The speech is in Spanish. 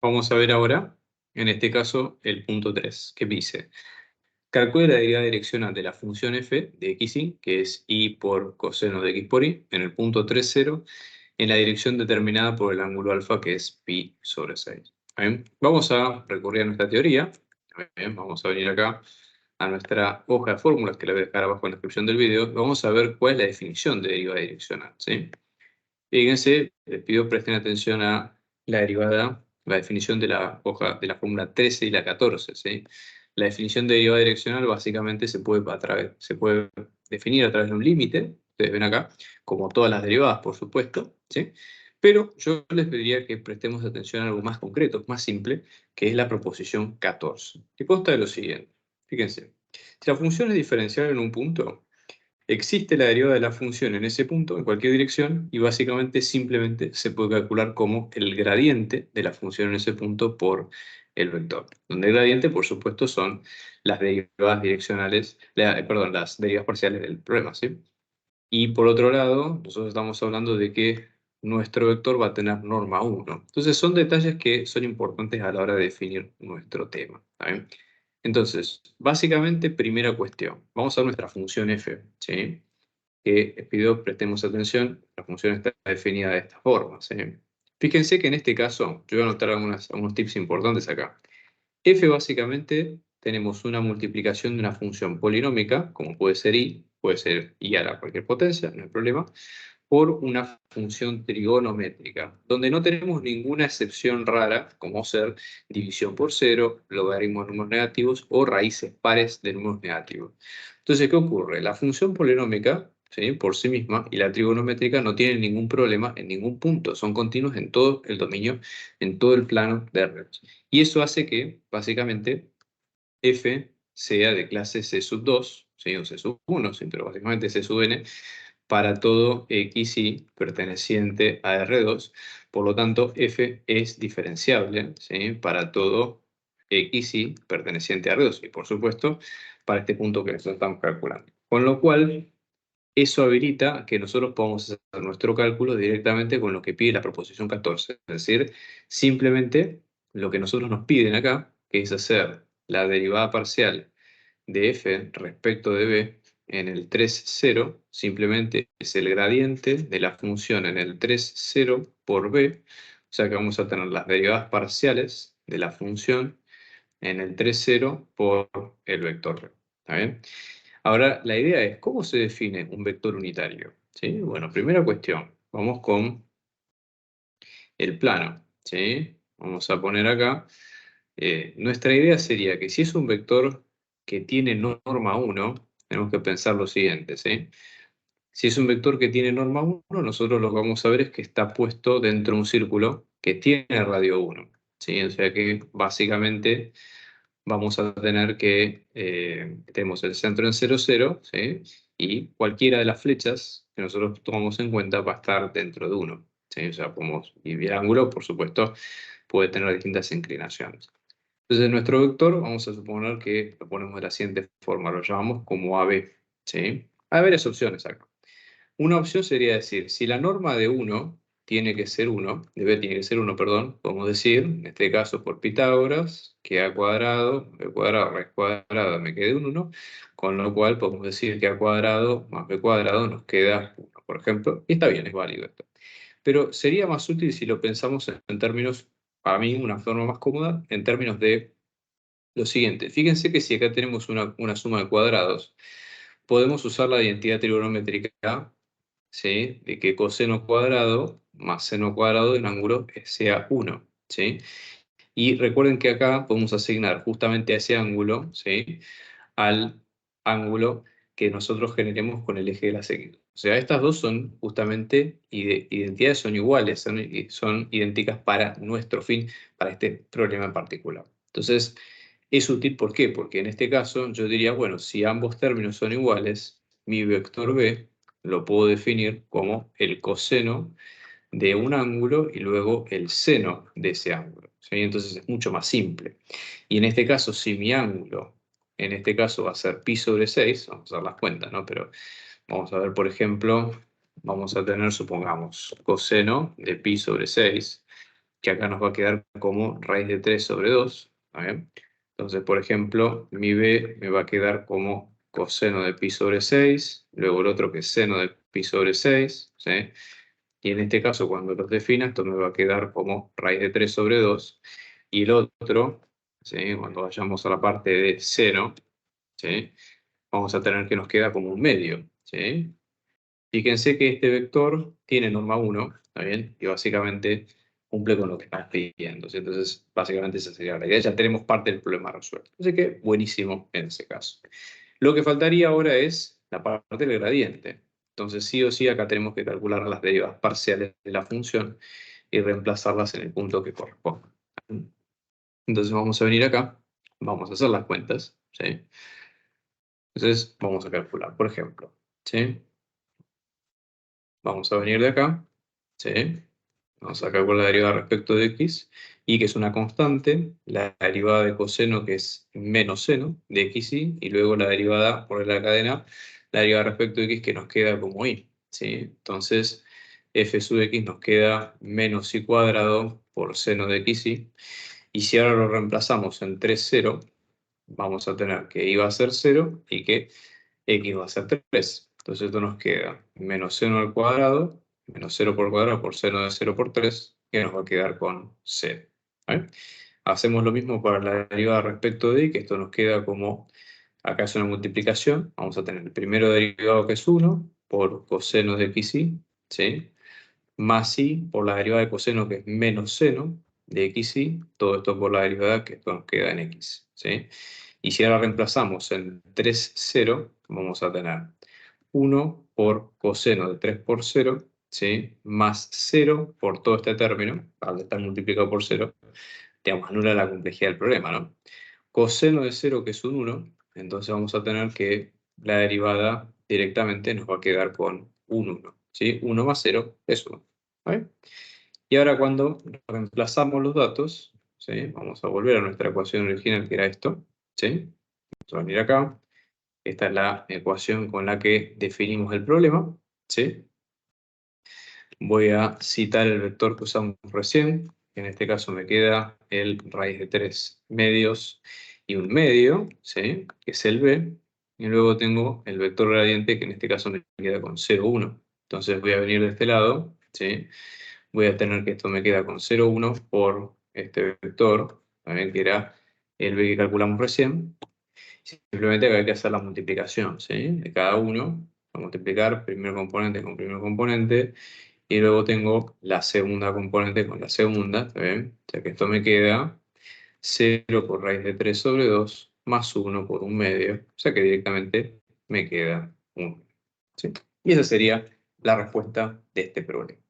Vamos a ver ahora, en este caso, el punto 3, que dice: calcule la derivada direccional de la función f de xy, que es y por coseno de x por y, en el punto 3,0, en la dirección determinada por el ángulo alfa, que es pi sobre 6. ¿Bien? Vamos a recurrir a nuestra teoría. ¿Bien? Vamos a venir acá a nuestra hoja de fórmulas, que la voy a dejar abajo en la descripción del video. Vamos a ver cuál es la definición de derivada direccional, ¿sí? Fíjense, les pido presten atención a la derivada, la definición de la hoja de la fórmula 13 y la 14, ¿sí? La definición de derivada direccional básicamente se puede definir a través de un límite, ustedes ven acá, como todas las derivadas, por supuesto, ¿sí? Pero yo les pediría que prestemos atención a algo más concreto, más simple, que es la proposición 14, que consta de lo siguiente. Fíjense, si la función es diferencial en un punto, existe la derivada de la función en ese punto, en cualquier dirección, y básicamente simplemente se puede calcular como el gradiente de la función en ese punto por el vector. Donde el gradiente, por supuesto, son las derivadas direccionales, las derivadas parciales del problema, ¿sí? Y por otro lado, nosotros estamos hablando de que nuestro vector va a tener norma 1. Entonces son detalles que son importantes a la hora de definir nuestro tema, ¿está bien? Entonces, básicamente, primera cuestión. Vamos a nuestra función f, ¿sí? Que les pido prestemos atención. La función está definida de esta forma, ¿sí? Fíjense que en este caso, yo voy a anotar algunos tips importantes acá. F básicamente tenemos una multiplicación de una función polinómica, como puede ser y a la cualquier potencia, no hay problema, por una función trigonométrica, donde no tenemos ninguna excepción rara, como ser división por cero, logaritmos de números negativos o raíces pares de números negativos. Entonces, ¿qué ocurre? La función polinómica, ¿sí?, por sí misma, y la trigonométrica no tienen ningún problema en ningún punto, son continuos en todo el dominio, en todo el plano de R. Y eso hace que, básicamente, f sea de clase C sub 2, ¿sí?, o C sub 1, ¿sí?, pero básicamente C sub n, para todo xy perteneciente a R2. Por lo tanto, f es diferenciable, ¿sí?, para todo xy perteneciente a R2. Y, por supuesto, para este punto que nosotros estamos calculando. Con lo cual, eso habilita que nosotros podamos hacer nuestro cálculo directamente con lo que pide la proposición 14. Es decir, simplemente lo que nosotros nos piden acá, que es hacer la derivada parcial de f respecto de b en el 3,0, simplemente es el gradiente de la función en el 3,0 por b, o sea que vamos a tener las derivadas parciales de la función en el 3,0 por el vector b. ¿Está bien? Ahora, la idea es, ¿cómo se define un vector unitario? ¿Sí? Bueno, primera cuestión, vamos con el plano, ¿sí? Vamos a poner acá, nuestra idea sería que si es un vector que tiene norma 1, tenemos que pensar lo siguiente, ¿sí? Si es un vector que tiene norma 1, nosotros lo que vamos a ver es que está puesto dentro de un círculo que tiene radio 1, ¿sí? O sea que básicamente vamos a tener que, tenemos el centro en 0, 0, ¿sí? Y cualquiera de las flechas que nosotros tomamos en cuenta va a estar dentro de 1, ¿sí? O sea, podemos dividir ángulo, por supuesto, puede tener distintas inclinaciones. Entonces, nuestro vector, vamos a suponer que lo ponemos de la siguiente forma, lo llamamos como AB, ¿sí? Hay varias opciones acá. Una opción sería decir, si la norma de 1 tiene que ser 1, de b tiene que ser 1, perdón, podemos decir, en este caso por Pitágoras, que a cuadrado, b cuadrado, raíz cuadrada me quede un 1, con lo cual podemos decir que a cuadrado más b cuadrado nos queda 1, por ejemplo, y está bien, es válido esto. Pero sería más útil si lo pensamos en términos, para mí, una forma más cómoda, en términos de lo siguiente. Fíjense que si acá tenemos una suma de cuadrados, podemos usar la identidad trigonométrica, ¿sí?, de que coseno cuadrado más seno cuadrado de un ángulo sea 1, ¿sí? Y recuerden que acá podemos asignar justamente a ese ángulo, ¿sí?, al ángulo que nosotros generemos con el eje de la sección. O sea, estas dos son justamente identidades, son iguales, son idénticas para nuestro fin, para este problema en particular. Entonces, es útil, ¿por qué? Porque en este caso yo diría, bueno, si ambos términos son iguales, mi vector b lo puedo definir como el coseno de un ángulo y luego el seno de ese ángulo, ¿sí? Entonces es mucho más simple. Y en este caso, si mi ángulo, en este caso va a ser pi sobre 6, vamos a dar las cuentas, ¿no? Pero vamos a ver, por ejemplo, vamos a tener, supongamos, coseno de pi sobre 6, que acá nos va a quedar como raíz de 3 sobre 2. ¿Está bien? Entonces, por ejemplo, mi b me va a quedar como coseno de pi sobre 6, luego el otro que es seno de pi sobre 6, ¿sí? Y en este caso, cuando los defina, esto me va a quedar como raíz de 3 sobre 2. Y el otro, ¿sí? Cuando vayamos a la parte de seno, ¿sí? Vamos a tener que nos queda como un medio, ¿sí? Fíjense que este vector tiene norma 1, ¿está bien? Y básicamente cumple con lo que estás pidiendo, ¿sí? Entonces, básicamente esa sería la idea. Ya tenemos parte del problema resuelto. Así que, buenísimo en ese caso. Lo que faltaría ahora es la parte del gradiente. Entonces, sí o sí, acá tenemos que calcular las derivadas parciales de la función y reemplazarlas en el punto que corresponda. Entonces, vamos a venir acá, vamos a hacer las cuentas, ¿sí? Entonces, vamos a calcular, por ejemplo, ¿sí? Vamos a venir de acá, ¿sí? Vamos a calcular la derivada respecto de x, y que es una constante, la derivada de coseno que es menos seno de xy, y luego la derivada por la cadena, la derivada respecto de x que nos queda como y, ¿sí? Entonces, f sub x nos queda menos y cuadrado por seno de xy, y si ahora lo reemplazamos en 3, 0, vamos a tener que y va a ser 0 y que x va a ser 3. Entonces esto nos queda menos seno al cuadrado, menos 0 por cuadrado por seno de 0 por 3, que nos va a quedar con 0. ¿Vale? Hacemos lo mismo para la derivada respecto de y, que esto nos queda como, acá es una multiplicación, vamos a tener el primero derivado que es 1 por coseno de xy, ¿sí? Más y por la derivada de coseno que es menos seno de xy, todo esto por la derivada que esto nos queda en x, ¿sí? Y si ahora reemplazamos en 3, 0, vamos a tener 1 por coseno de 3 por 0, ¿sí? Más 0 por todo este término, al estar multiplicado por 0, digamos, anula la complejidad del problema, ¿no? Coseno de 0, que es un 1, entonces vamos a tener que la derivada directamente nos va a quedar con un 1, ¿sí? 1 más 0 es 1, ¿vale? Y ahora cuando reemplazamos los datos, ¿sí? Vamos a volver a nuestra ecuación original, que era esto, ¿sí? Vamos a venir acá. Esta es la ecuación con la que definimos el problema, ¿sí? Voy a citar el vector que usamos recién, que en este caso me queda el raíz de 3 medios y un medio, ¿sí? Que es el b, y luego tengo el vector gradiente, que en este caso me queda con 0, 1. Entonces voy a venir de este lado, ¿sí? Voy a tener que esto me queda con 0, 1 por este vector, también que era el b que calculamos recién. Simplemente hay que hacer la multiplicación, ¿sí? De cada uno, a multiplicar primer componente con primer componente, y luego tengo la segunda componente con la segunda, ¿está bien? O sea que esto me queda 0 por raíz de 3 sobre 2 más 1 por un medio, o sea que directamente me queda 1, ¿sí? Y esa sería la respuesta de este problema.